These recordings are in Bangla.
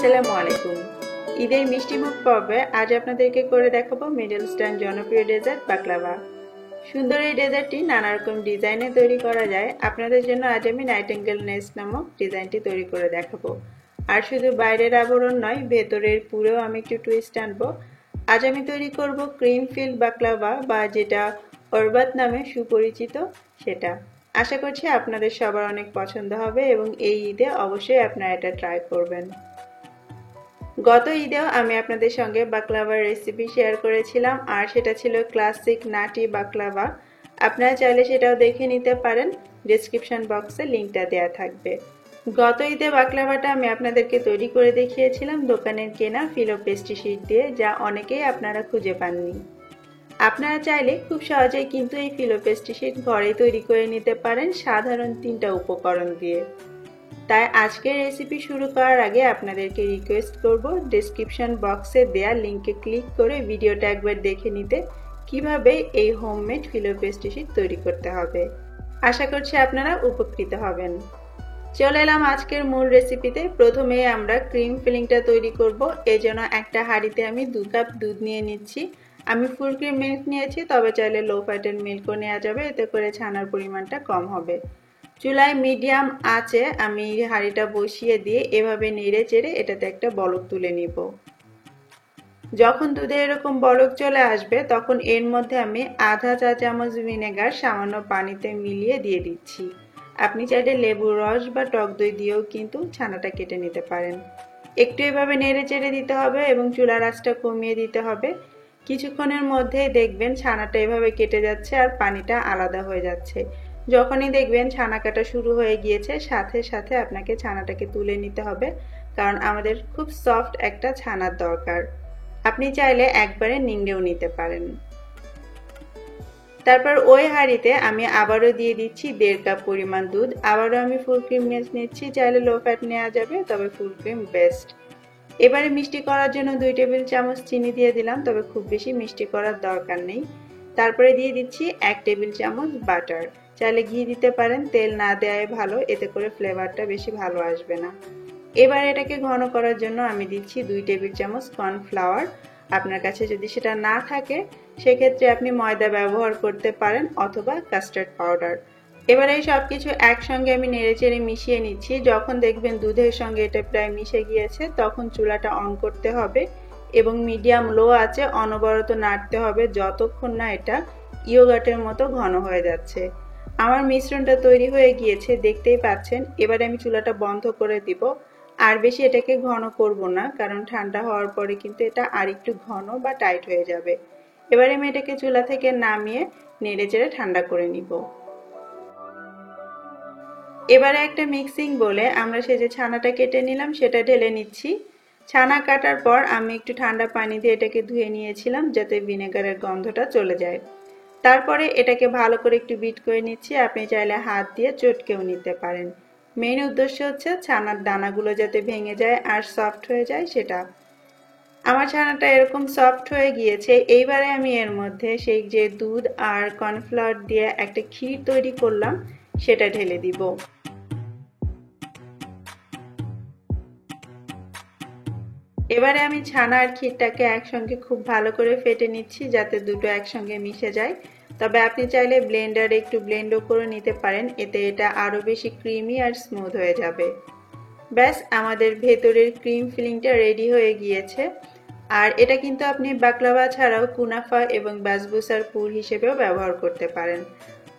আসসালামু আলাইকুম। ঈদের মিষ্টিমুখ পর্বে আজ আপনাদেরকে করে দেখাবো মিডল ইস্টার্ন জনপ্রিয় ডেজার্ট বাকলাভা। সুন্দর এই ডেজার্টটি নানা রকম ডিজাইনে তৈরি করা যায়। আপনাদের জন্য আজ আমি নাইটিঙ্গেল নেস্ট নামক ডিজাইনটি তৈরি করে দেখাবো। আর শুধু বাইরের আবরণ নয়, ভেতরের পুরেও আমি একটু টুইস্ট আনবো। আজ আমি তৈরি করব ক্রিম ফিল্ড বাকলাভা, বা যেটা অরবাত নামে সুপরিচিত সেটা। আশা করছি আপনাদের সবার অনেক পছন্দ হবে এবং এই ঈদে অবশ্যই আপনারা এটা ট্রাই করবেন। গত ঈদেও আমি আপনাদের সঙ্গে বাকলাভার রেসিপি শেয়ার করেছিলাম, আর সেটা ছিল ক্লাসিক নাটি বাকলাভা। আপনারা চাইলে সেটাও দেখে নিতে পারেন, ডেসক্রিপশন বক্সে লিঙ্কটা দেওয়া থাকবে। গত ঈদে বাকলাভাটা আমি আপনাদেরকে তৈরি করে দেখিয়েছিলাম দোকানের কেনা ফিলো পেস্ট্রি শিট দিয়ে, যা অনেকেই আপনারা খুঁজে পাননি। আপনারা চাইলে খুব সহজেই কিন্তু এই ফিলো পেস্ট্রি শিট ঘরে তৈরি করে নিতে পারেন সাধারণ 3টা উপকরণ দিয়ে। তাই আজকের রেসিপি শুরু করার আগে আপনাদেরকে রিকোয়েস্ট করব, ডেসক্রিপশন বক্সে দেয়া লিংকে ক্লিক করে ভিডিওটা একবার দেখে নিতে কিভাবে এই হোমমেড ফিলো পেস্ট্রি শিট তৈরি করতে হবে। আশা করছি আপনারা উপকৃত হবেন। চলে এলাম আজকের মূল রেসিপিতে। প্রথমে আমরা ক্রিম ফিলিংটা তৈরি করব। এজন্য একটা হাঁড়িতে আমি 2 কাপ দুধ নিয়ে নিচ্ছি। আমি ফুল ক্রিম মিল্ক নিয়েছি, তবে চাইলে লো ফ্যাটের মিল্কও নেওয়া যাবে, এতে করে ছানার পরিমাণটা কম হবে। চুলায় মিডিয়াম আঁচে আমি হাঁড়িটা বসিয়ে দিয়ে এভাবে নেড়ে চেড়ে এটাতে একটা বলক তুলে নিব। যখন দুধে এরকম বলক চলে আসবে, তখন এর মধ্যে আমি আধা চা চামচ ভিনেগার সামান্য পানিতে মিলিয়ে দিয়ে দিচ্ছি। আপনি চাইলে লেবুর রস বা টক দই দিয়েও কিন্তু ছানাটা কেটে নিতে পারেন। একটু এভাবে নেড়ে চেড়ে দিতে হবে এবং চুলার আঁচটা কমিয়ে দিতে হবে। কিছুক্ষণের মধ্যেই দেখবেন ছানাটা এভাবে কেটে যাচ্ছে আর পানিটা আলাদা হয়ে যাচ্ছে। যখনই দেখবেন ছানা কাটা শুরু হয়ে গিয়েছে, সাথে সাথে আপনাকে ছানাটাকে তুলে নিতে হবে, কারণ আমাদের খুব সফট একটা ছানার দরকার। আপনি চাইলে একবারে নিংড়েও নিতে পারেন। তারপর ওই হাঁড়িতে আমি আবারও দিয়ে দিচ্ছি 1.5 কাপ পরিমাণ দুধ। আবারও আমি ফুল ক্রিম মিল্ক নিচ্ছি, চাইলে লো ফ্যাট নেওয়া যাবে, তবে ফুল ক্রিম বেস্ট। এবারে মিষ্টি করার জন্য 2 টেবিল চামচ চিনি দিয়ে দিলাম, তবে খুব বেশি মিষ্টি করার দরকার নেই। তারপরে দিয়ে দিচ্ছি 1 টেবিল চামচ বাটার। চাইলে ঘি দিতে পারেন, তেল না দেওয়াই ভালো, এতে করে ফ্লেভারটা বেশি ভালো আসবে না। এবার এটাকে ঘন করার জন্য আমি দিচ্ছি 2 টেবিল চামচ কর্নফ্লাওয়ার। আপনার কাছে যদি সেটা না থাকে, সেক্ষেত্রে আপনি ময়দা ব্যবহার করতে পারেন অথবা কাস্টার্ড পাউডার। এবার এই সবকিছু একসঙ্গে আমি নেড়েচেড়ে মিশিয়ে নিচ্ছি। যখন দেখবেন দুধের সঙ্গে এটা প্রায় মিশে গিয়েছে, তখন চুলাটা অন করতে হবে এবং মিডিয়াম লো আঁচে অনবরত নাড়তে হবে যতক্ষণ না এটা ইয়োগার্টের মতো ঘন হয়ে যাচ্ছে। আমার মিশ্রণটা তৈরি হয়ে গিয়েছে, দেখতেই পাচ্ছেন। এবারে আমি চুলাটা বন্ধ করে দিব। আর বেশি এটাকে ঘন করব না, কারণ ঠান্ডা হওয়ার পরে কিন্তু এটা আর একটু ঘন বা টাইট হয়ে যাবে। এবারে আমি এটাকে চুলা থেকে নামিয়ে নেড়েচেড়ে ঠান্ডা করে নিব। এবারে একটা মিক্সিং বলে আমরা সে যে ছানাটা কেটে নিলাম সেটা ঢেলে নিচ্ছি। ছানা কাটার পর আমি একটু ঠান্ডা পানি দিয়ে এটাকে ধুয়ে নিয়েছিলাম, যাতে ভিনেগারের গন্ধটা চলে যায়। তারপরে এটাকে ভালো করে একটু বিট করে নিচ্ছি। আপনি চাইলে হাত দিয়ে চটকেও নিতে পারেন। মেইন উদ্দেশ্য হচ্ছে ছানার দানাগুলো যাতে ভেঙে যায় আর সফট হয়ে যায় সেটা। আমার ছানাটা এরকম সফট হয়ে গিয়েছে। এইবারে আমি এর মধ্যে সেই যে দুধ আর কর্নফ্লাওয়ার দিয়ে একটা ক্ষীর তৈরি করলাম সেটা ঢেলে দিব। এবারে আমি ছানা আর ক্ষীরটাকে একসঙ্গে খুব ভালো করে ফেটে নিচ্ছি, যাতে দুটো একসঙ্গে মিশে যায়। তবে আপনি চাইলে ব্লেন্ডারে একটু ব্লেন্ডও করে নিতে পারেন, এতে এটা আরো বেশি ক্রিমি আর স্মুথ হয়ে যাবে। ব্যাস, আমাদের ভেতরের ক্রিম ফিলিংটা রেডি হয়ে গিয়েছে। আর এটা কিন্তু আপনি বাকলাভা ছাড়াও কুনাফা এবং বাসবুসার পুর হিসেবেও ব্যবহার করতে পারেন।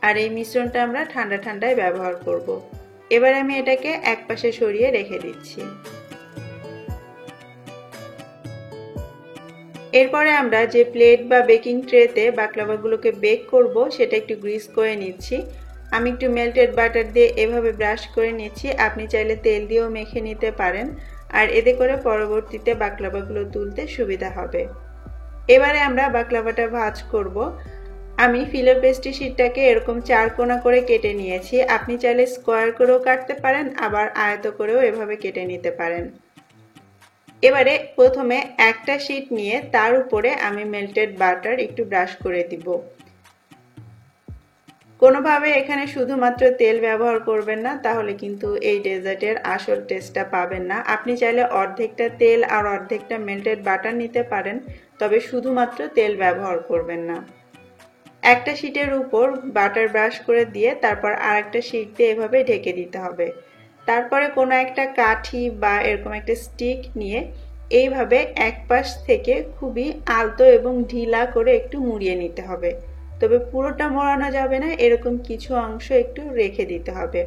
আর এই মিশ্রণটা আমরা ঠান্ডা ঠান্ডায় ব্যবহার করব। এবার আমি এটাকে একপাশে সরিয়ে রেখে দিচ্ছি। এরপরে আমরা যে প্লেট বা বেকিং ট্রেতে বাকলাভাগুলোকে বেক করব সেটা একটু গ্রিস করে নিচ্ছি। আমি একটু মেল্টেড বাটার দিয়ে এভাবে ব্রাশ করে নিচ্ছি। আপনি চাইলে তেল দিয়েও মেখে নিতে পারেন, আর এতে করে পরবর্তীতে বাকলাভাগুলো তুলতে সুবিধা হবে। এবারে আমরা বাকলাভাটা ভাঁজ করব। আমি ফিলো পেস্ট্রি শিটটাকে এরকম 4 কোণা করে কেটে নিয়েছি। আপনি চাইলে স্কোয়ার করেও কাটতে পারেন, আবার আয়ত করেও এভাবে কেটে নিতে পারেন। এবারে প্রথমে একটা শিট নিয়ে তার উপরে আমি মেল্টেড বাটার একটু ব্রাশ করে দিব। কোনোভাবে এখানে শুধুমাত্র তেল ব্যবহার করবেন না, তাহলে কিন্তু এই ডেজার্টের আসল টেস্টটা পাবেন না। আপনি চাইলে অর্ধেকটা তেল আর অর্ধেকটা মেল্টেড বাটার নিতে পারেন, তবে শুধুমাত্র তেল ব্যবহার করবেন না। একটা শিটের উপর বাটার ব্রাশ করে দিয়ে তারপর আরেকটা শিট দিয়ে এভাবে ঢেকে দিতে হবে। তারপরে কোনো একটা কাঠি বা এরকম একটা স্টিক নিয়ে এইভাবে এক পাশ থেকে খুবই আলতো এবং ঢিলা করে একটু মুড়িয়ে নিতে হবে। তবে পুরোটা মোড়ানো যাবে না, এরকম কিছু অংশ একটু রেখে দিতে হবে।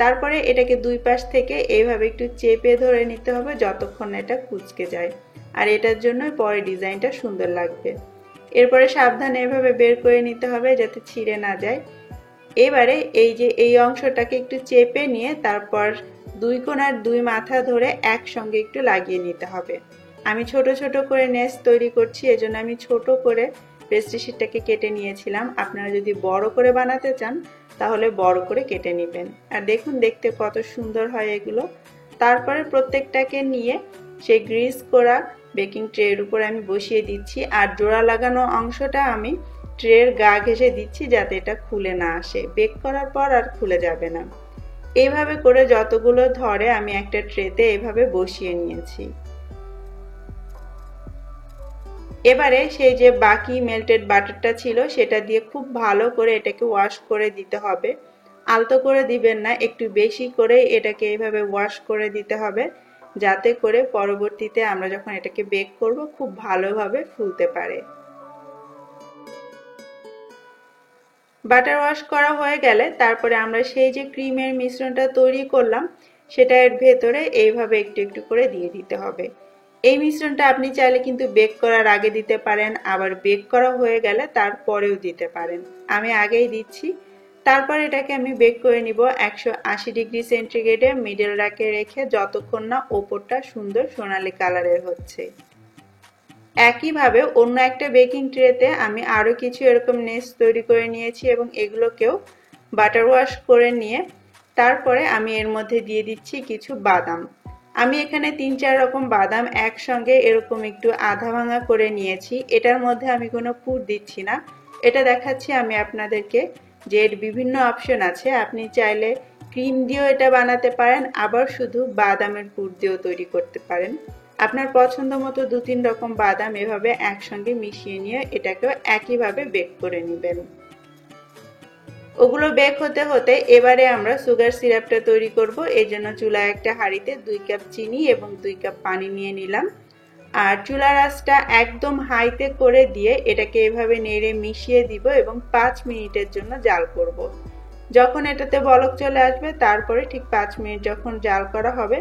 তারপরে এটাকে দুই পাশ থেকে এইভাবে একটু চেপে ধরে নিতে হবে যতক্ষণ এটা কুঁচকে যায়, আর এটার জন্য পরে ডিজাইনটা সুন্দর লাগবে। এরপরে সাবধানে এভাবে বের করে নিতে হবে যাতে ছিঁড়ে না যায়। এবারে এই অংশটাকে একটু চেপে নিয়ে তারপর দুই কোণার দুই মাথা ধরে একসঙ্গে একটু লাগিয়ে নিতে হবে। আমি ছোট ছোট করে নেস তৈরি করছি, এজন্য আমি ছোট করে পেস্ট্রি শিটটাকে কেটে নিয়েছিলাম। আপনারা যদি বড় করে বানাতে চান তাহলে বড় করে কেটে নেবেন। আর দেখুন দেখতে কত সুন্দর হয় এগুলো। তারপরে প্রত্যেকটাকে নিয়ে সেই গ্রিস করা বেকিং ট্রের উপর আমি বসিয়ে দিচ্ছি, আর জোড়া লাগানো অংশটা আমি ট্রের গা ঘেঁষে দিচ্ছি যাতে এটা খুলে না আসে। বেক করার পর আর খুলে যাবে না। এইভাবে করে যতগুলো ধরে আমি একটা ট্রেতে এভাবে বসিয়ে নিয়েছি। এবারে সেই যে বাকি মেল্টেড বাটারটা ছিল সেটা দিয়ে খুব ভালো করে এটাকে ওয়াশ করে দিতে হবে। আলতো করে দিবেন না, একটু বেশি করে এটাকে এইভাবে ওয়াশ করে দিতে হবে যাতে করে পরবর্তীতে আমরা যখন এটাকে বেক করব খুব ভালোভাবে ফুলতে পারে। বাটার ওয়াশ করা হয়ে গেলে তারপরে আমরা সেই যে ক্রিমের মিশ্রণটা তৈরি করলাম সেটা এর ভেতরে এইভাবে একটু একটু করে দিয়ে দিতে হবে। এই মিশ্রণটা আপনি চাইলে কিন্তু বেক করার আগে দিতে পারেন, আবার বেক করা হয়ে গেলে তারপরেও দিতে পারেন। আমি আগেই দিচ্ছি। তারপর এটাকে আমি বেক করে নিব 180 ডিগ্রি সেন্টিগ্রেডে মিডল র্যাকে রেখে যতক্ষণ না ওপরটা সুন্দর সোনালী কালারের হচ্ছে। একইভাবে অন্য একটা বেকিং ট্রেতে আমি আরও কিছু এরকম নেস তৈরি করে নিয়েছি এবং এগুলোকেও বাটার ওয়াশ করে নিয়ে তারপরে আমি এর মধ্যে দিয়ে দিচ্ছি কিছু বাদাম। আমি এখানে 3-4 রকম বাদাম একসঙ্গে এরকম একটু আধা ভাঙা করে নিয়েছি। এটার মধ্যে আমি কোনো পুর দিচ্ছি না, এটা দেখাচ্ছি আমি আপনাদেরকে যে এর বিভিন্ন অপশন আছে। আপনি চাইলে ক্রিম দিয়েও এটা বানাতে পারেন, আবার শুধু বাদামের পুর দিয়েও তৈরি করতে পারেন। আপনার পছন্দ মতো 2-3 রকম বাদাম এভাবে একসঙ্গে মিশিয়ে নিয়ে এটাকেও একইভাবে বেক করে নেবেন। ওগুলো বেক হতে হতে এবারে আমরা সুগার সিরাপটা তৈরি করব। এর জন্য চুলায় একটা হাঁড়িতে 2 কাপ চিনি এবং 2 কাপ পানি নিয়ে নিলাম, আর চুলার আঁচটা একদম হাইতে করে দিয়ে এটাকে এভাবে নেড়ে মিশিয়ে দিব এবং 5 মিনিটের জন্য জাল করব। যখন এটাতে বলক চলে আসবে তারপরে ঠিক 5 মিনিট যখন জাল করা হবে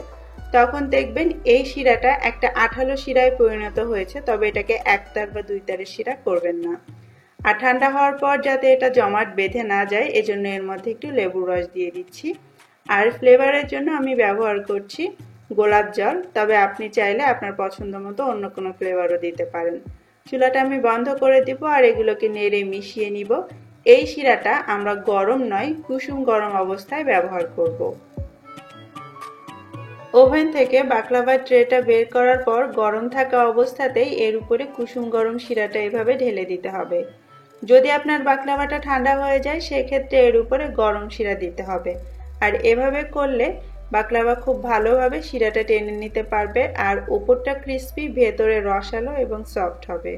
তখন দেখবেন এই শিরাটা একটা আঠালো শিরায় পরিণত হয়েছে, তবে এটাকে একতার বা 2 তারের শিরা করবেন না। আর ঠান্ডা হওয়ার পর যাতে এটা জমাট বেঁধে না যায় এজন্য এর মধ্যে একটু লেবুর রস দিয়ে দিচ্ছি। আর ফ্লেভারের জন্য আমি ব্যবহার করছি গোলাপ জল, তবে আপনি চাইলে আপনার পছন্দ মতো অন্য কোনো ফ্লেভারও দিতে পারেন। চুলাটা আমি বন্ধ করে দিব আর এগুলোকে নেড়ে মিশিয়ে নিব। এই শিরাটা আমরা গরম নয় কুসুম গরম অবস্থায় ব্যবহার করব। ওভেন থেকে বাকলাভার ট্রেটা বের করার পর গরম থাকা অবস্থাতেই এর উপরে কুসুম গরম শিরাটা এভাবে ঢেলে দিতে হবে। যদি আপনার বাকলাভাটা ঠান্ডা হয়ে যায় সেক্ষেত্রে এর উপরে গরম শিরা দিতে হবে। আর এভাবে করলে বাকলাভা খুব ভালোভাবে শিরাটা টেনে নিতে পারবে আর উপরটা ক্রিস্পি, ভেতরে রসালো এবং সফট হবে।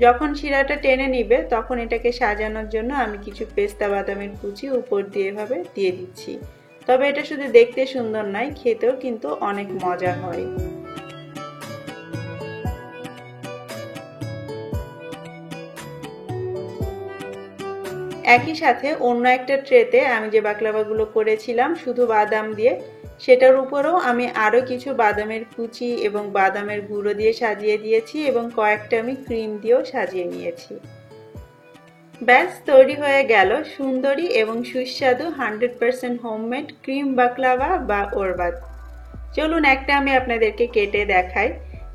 যখন শিরাটা টেনে নিবে তখন এটাকে সাজানোর জন্য আমি কিছু পেস্তা বাদামের কুচি উপর দিয়ে এভাবে দিয়ে দিচ্ছি। তবে এটা শুধু দেখতে সুন্দর নয়, খেতেও কিন্তু অনেক মজা হয়। একই সাথে অন্য একটা ট্রেতে আমি যে বাকলাভাগুলো করেছিলাম শুধু বাদাম দিয়ে, সেটার উপরেও আমি আরও কিছু বাদামের কুচি এবং বাদামের গুঁড়ো দিয়ে সাজিয়ে দিয়েছি এবং কয়েকটা আমি ক্রিম দিয়েও সাজিয়ে নিয়েছি। ব্যাস তৈরি হয়ে গেল সুন্দরী এবং সুস্বাদু 100% হোমমেড ক্রিম বাকলাভা বা ওরবাত। চলুন একটা আমি আপনাদেরকে কেটে দেখাই।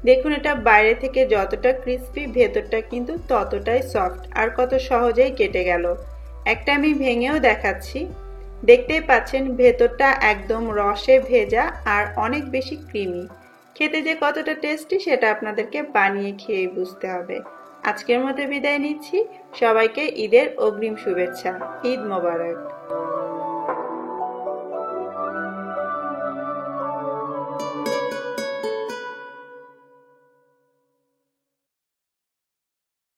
দেখুন এটা বাইরে থেকে যতটা ক্রিস্পি ভেতরটা কিন্তু ততটাই সফট, আর কত সহজেই কেটে গেল। একটা আমি ভেঙেও দেখাচ্ছি। দেখতেই পাচ্ছেন ভেতরটা একদম রসে ভেজা আর অনেক বেশি ক্রিমি। খেতে যে কতটা টেস্টি সেটা আপনাদেরকে বানিয়ে খেয়ে বুঝতে হবে। আজকের মতো বিদায় নিচ্ছি। সবাইকে ঈদের অগ্রিম শুভেচ্ছা। ঈদ মোবারক।